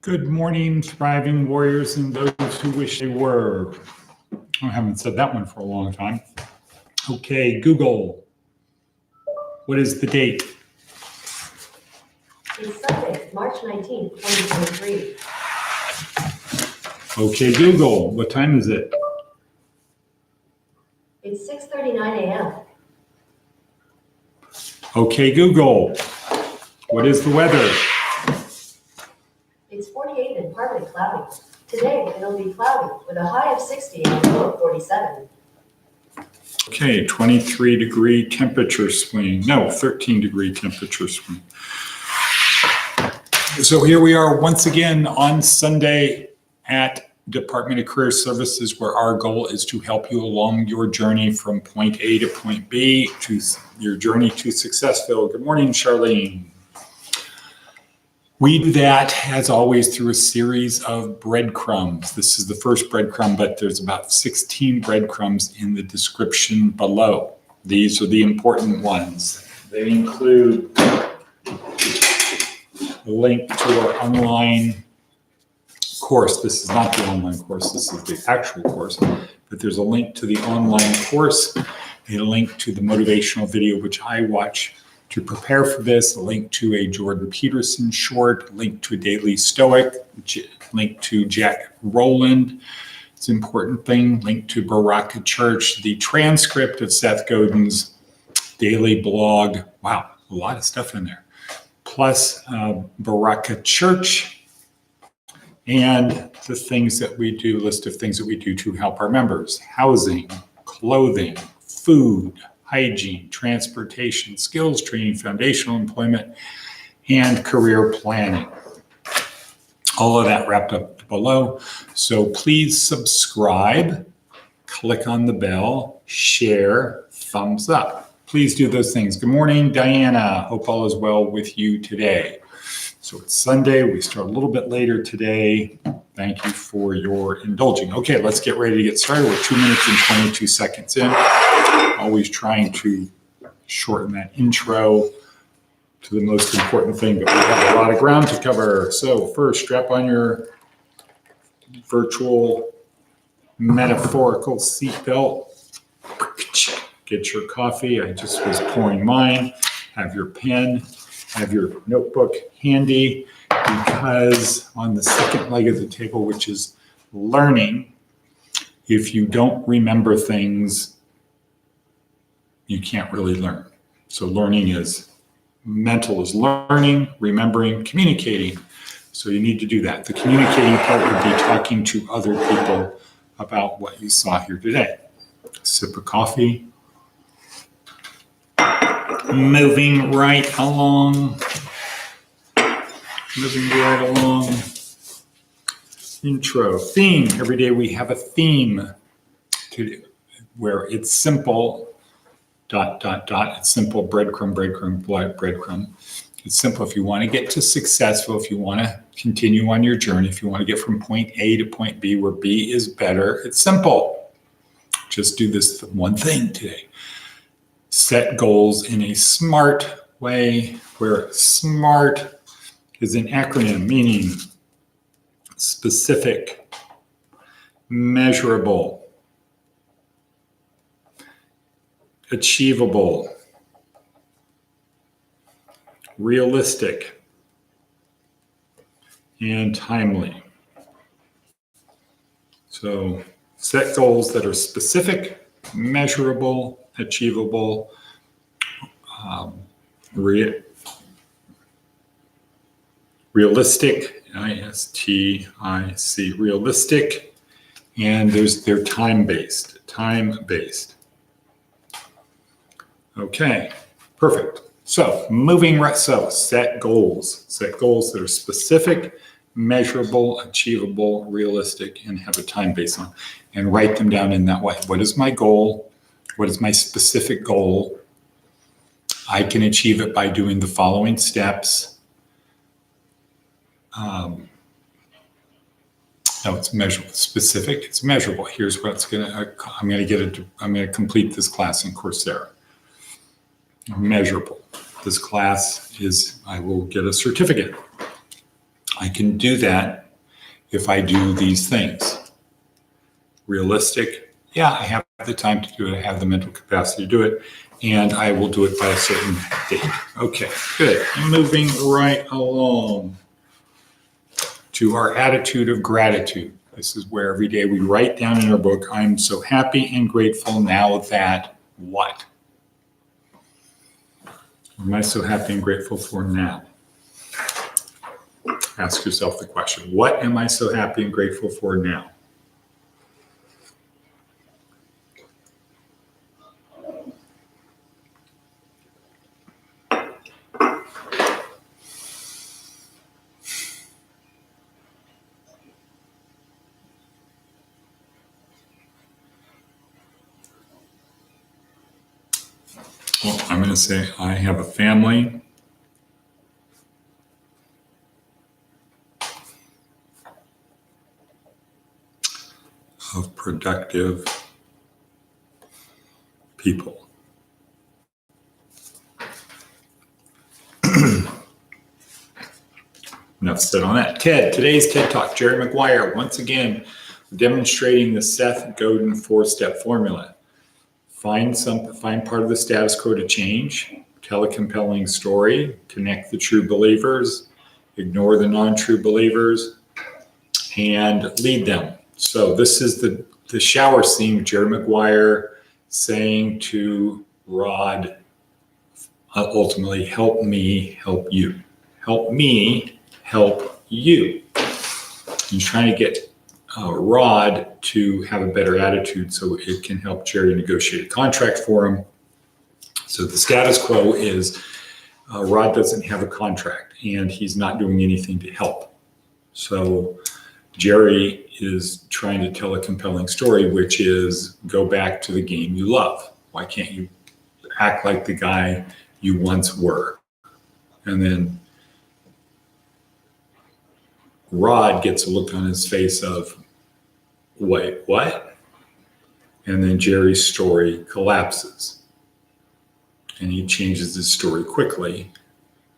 Good morning, thriving warriors and those who wish they were. I haven't said that one for a long time. Okay, Google. What is the date? It's Sunday, March 19th, 2023. Okay, Google. What time is it? It's 6:39 a.m. Okay, Google. What is the weather? It's 48 and partly cloudy. Today, it'll be cloudy with a high of 60 and a low of 47. Okay, 23-degree temperature swing. No, 13-degree temperature swing. So here we are once again on Sunday at Department of Career Services, where our goal is to help you along your journey from point A to point B, to your journey to Successville. Good morning, Charlene. We do that, as always, through a series of breadcrumbs. This is the first breadcrumb, but there's about 16 breadcrumbs in the description below. These are the important ones. They include a link to our online course. This is not the online course, this is the actual course, but there's a link to the online course, a link to the motivational video, which I watch to prepare for this, a link to a Jordan Peterson short, a link to a Daily Stoic, link to Jack Rowland. It's an important thing. Link to Baraka Church, the transcript of Seth Godin's daily blog. Wow, a lot of stuff in there. Plus Baraka Church and the things that we do, list of things that we do to help our members: housing, clothing, food, hygiene, transportation, skills training, foundational employment, and career planning. All of that wrapped up below. So please subscribe, click on the bell, share, thumbs up. Please do those things. Good morning, Diana. Hope all is well with you today. So it's Sunday. We start a little bit later today. Thank you for your indulging. Okay, let's get ready to get started. We're 2 minutes and 22 seconds in. Always trying to shorten that intro to the most important thing, but we have a lot of ground to cover. So first, strap on your virtual metaphorical seatbelt. Get your coffee. I just was pouring mine. Have your pen, have your notebook handy, because on the second leg of the table, which is learning, if you don't remember things, you can't really learn. So learning is mental, is learning, remembering, communicating. So you need to do that. The communicating part would be talking to other people about what you saw here today. Sip of coffee. Moving right along. Moving right along. Intro. Theme. Every day we have a theme where it's simple. ... It's simple. Breadcrumb, breadcrumb, breadcrumb. It's simple. If you want to get to successful, if you want to continue on your journey, if you want to get from point A to point B, where B is better, it's simple. Just do this one thing today. Set goals in a SMART way, where SMART is an acronym meaning specific, measurable, achievable, realistic, and timely. So set goals that are specific, measurable, achievable, realistic, ISTIC, realistic, and they're time-based. Okay, perfect. So moving right, so set goals that are specific, measurable, achievable, realistic, and have a time base on, and write them down in that way. What is my goal? What is my specific goal? I can achieve it by doing the following steps. No, it's measurable. Specific, it's measurable. Here's what's I'm going to complete this class in Coursera. Measurable. This class is, I will get a certificate. I can do that if I do these things. Realistic, yeah, I have the time to do it. I have the mental capacity to do it, and I will do it by a certain date. Okay, good. Moving right along to our attitude of gratitude. This is where every day we write down in our book, I'm so happy and grateful now that what? What am I so happy and grateful for now? Ask yourself the question, what am I so happy and grateful for now? Well, I'm going to say I have a family. Of productive people. Enough said on that. Today's TED Talk, Jerry Maguire, once again, demonstrating the Seth Godin 4-step formula. Find part of the status quo to change, tell a compelling story, connect the true believers, ignore the non-true believers, and lead them. So this is the shower scene, Jerry Maguire saying to Rod, ultimately, help me help you. Help me help you. He's trying to get Rod to have a better attitude so it can help Jerry negotiate a contract for him. So the status quo is Rod doesn't have a contract and he's not doing anything to help. So Jerry is trying to tell a compelling story, which is go back to the game you love. Why can't you act like the guy you once were? And then Rod gets a look on his face of, wait, what? And then Jerry's story collapses. And he changes his story quickly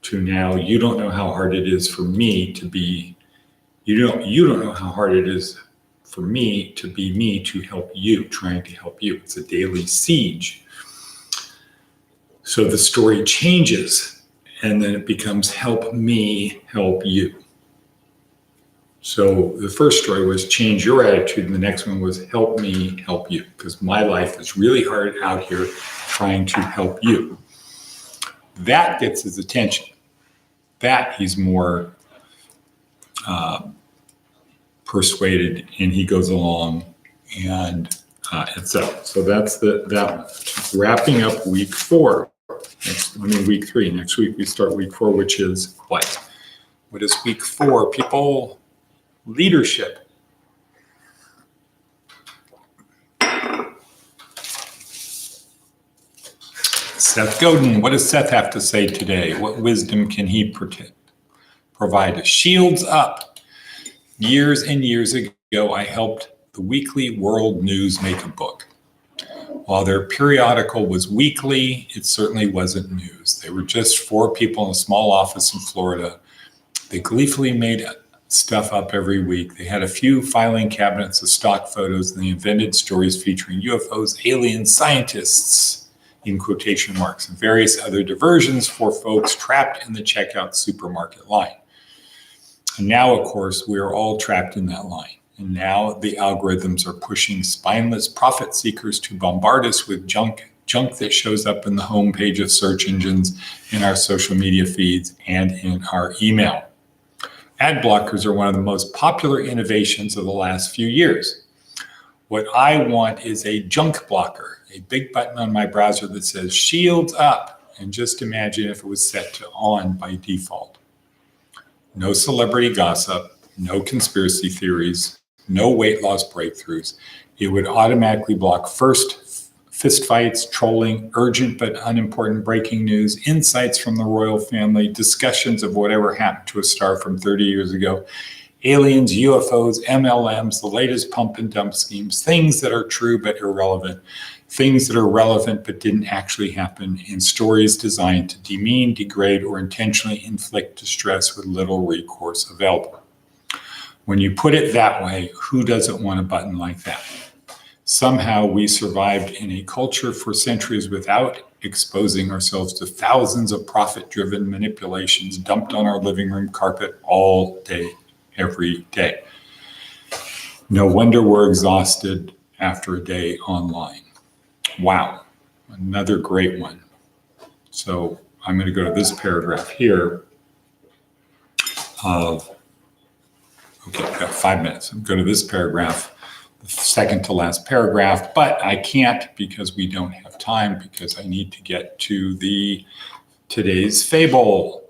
to now, you don't know how hard it is for me to be, you don't know how hard it is for me to help you, trying to help you. It's a daily siege. So the story changes and then it becomes help me help you. So the first story was change your attitude, and the next one was help me help you, because my life is really hard out here trying to help you. That gets his attention. That he's more persuaded, and he goes along, and etc. So that's that one. Wrapping up week 4. Week 3. Next week we start week 4, which is what? What is week 4? People. Leadership. Seth Godin, what does Seth have to say today? What wisdom can he provide us? Shields up. Years and years ago, I helped the Weekly World News make a book. While their periodical was weekly, it certainly wasn't news. They were just 4 people in a small office in Florida. They gleefully made stuff up every week. They had a few filing cabinets of stock photos, and they invented stories featuring UFOs, aliens, scientists, in quotation marks, and various other diversions for folks trapped in the checkout supermarket line. And now, of course, we are all trapped in that line. And now the algorithms are pushing spineless profit seekers to bombard us with junk that shows up in the homepage of search engines, in our social media feeds, and in our email. Ad blockers are one of the most popular innovations of the last few years. What I want is a junk blocker, a big button on my browser that says shields up, and just imagine if it was set to on by default. No celebrity gossip, no conspiracy theories, no weight loss breakthroughs. It would automatically block fistfights, trolling, urgent but unimportant breaking news, insights from the royal family, discussions of whatever happened to a star from 30 years ago, aliens, UFOs, MLMs, the latest pump and dump schemes, things that are true but irrelevant, things that are relevant but didn't actually happen, and stories designed to demean, degrade, or intentionally inflict distress with little recourse available. When you put it that way, who doesn't want a button like that? Somehow we survived in a culture for centuries without exposing ourselves to thousands of profit-driven manipulations dumped on our living room carpet all day, every day. No wonder we're exhausted after a day online. Wow, another great one. So I'm going to go to this paragraph here of, okay, I've got 5 minutes. I'm going to go to this paragraph, the second to last paragraph, but I can't because we don't have time, because I need to get to today's fable.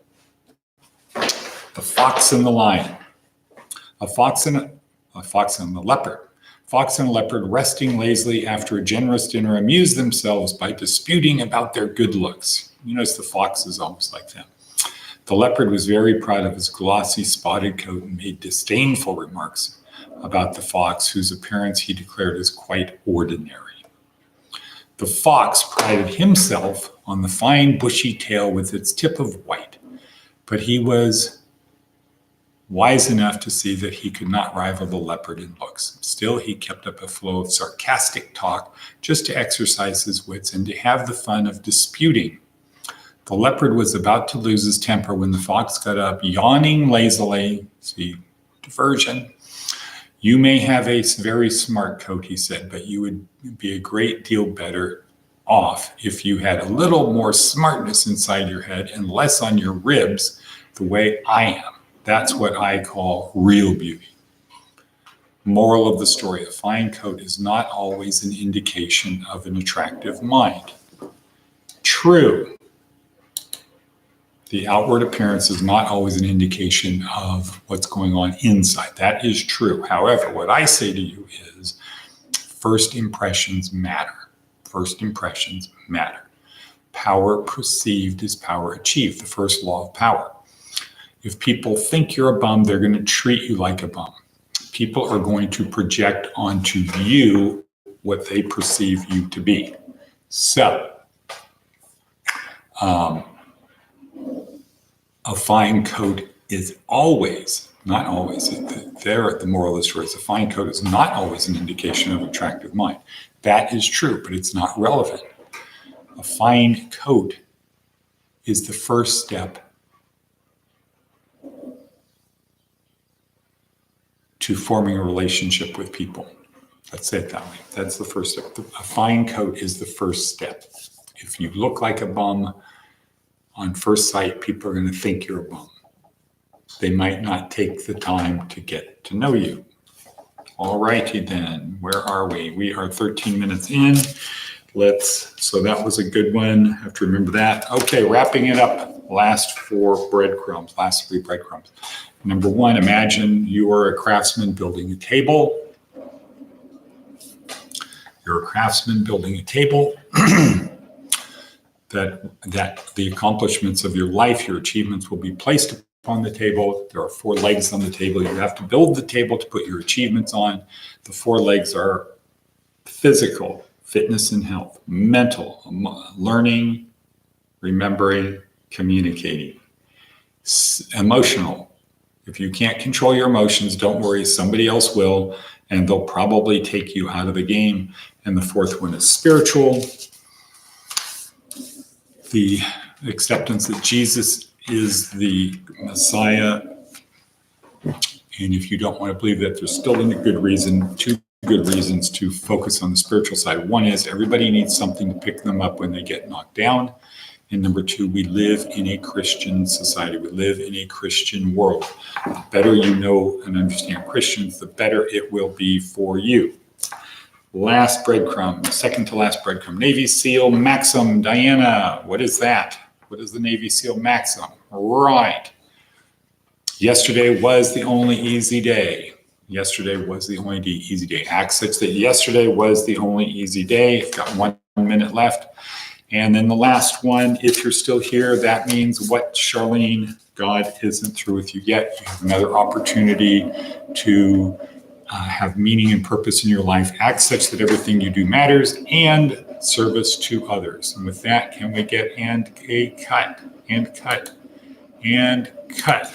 The Fox and the Lion. A fox and the leopard. Fox and a leopard, resting lazily after a generous dinner, amused themselves by disputing about their good looks. You notice the fox is almost like that. The leopard was very proud of his glossy spotted coat and made disdainful remarks about the fox, whose appearance he declared as quite ordinary. The fox prided himself on the fine bushy tail with its tip of white, but he was wise enough to see that he could not rival the leopard in looks. Still, he kept up a flow of sarcastic talk just to exercise his wits and to have the fun of disputing. The leopard was about to lose his temper when the fox got up, yawning lazily. See, diversion. You may have a very smart coat, he said, but you would be a great deal better off if you had a little more smartness inside your head and less on your ribs, the way I am. That's what I call real beauty. Moral of the story, a fine coat is not always an indication of an attractive mind. True. The outward appearance is not always an indication of what's going on inside. That is true. However, what I say to you is first impressions matter. First impressions matter. Power perceived is power achieved, the first law of power. If people think you're a bum, they're going to treat you like a bum. People are going to project onto you what they perceive you to be. So, a fine coat is always, not always, there the moral of the story is a fine coat is not always an indication of an attractive mind. That is true, but it's not relevant. A fine coat is the first step to forming a relationship with people. Let's say it that way. That's the first step. A fine coat is the first step. If you look like a bum, on first sight, people are going to think you're a bum. They might not take the time to get to know you. All righty then, where are we? We are 13 minutes in. So that was a good one. Have to remember that. Okay, wrapping it up. Last 3 breadcrumbs. Number 1, imagine you are a craftsman building a table. You're a craftsman building a table. that the accomplishments of your life, your achievements will be placed upon the table. There are 4 legs on the table. You have to build the table to put your achievements on. The 4 legs are physical, fitness and health, mental, learning, remembering, communicating, emotional. If you can't control your emotions, don't worry, somebody else will, and they'll probably take you out of the game. And the 4th one is spiritual. The acceptance that Jesus is the Messiah. And if you don't want to believe that, there's still a good reason, 2 good reasons to focus on the spiritual side. One is everybody needs something to pick them up when they get knocked down. And number 2, we live in a Christian society. We live in a Christian world. The better you know and understand Christians, the better it will be for you. Last breadcrumb, second to last breadcrumb, Navy SEAL maxim. Diana, what is that? What is the Navy SEAL maxim? Right. Yesterday was the only easy day. Yesterday was the only easy day. Act such that yesterday was the only easy day. I've got 1 minute left. And then the last one, if you're still here, that means what, Charlene? God isn't through with you yet. You have another opportunity to have meaning and purpose in your life. Act such that everything you do matters, and service to others. And with that, can we get and a cut, and cut, and cut?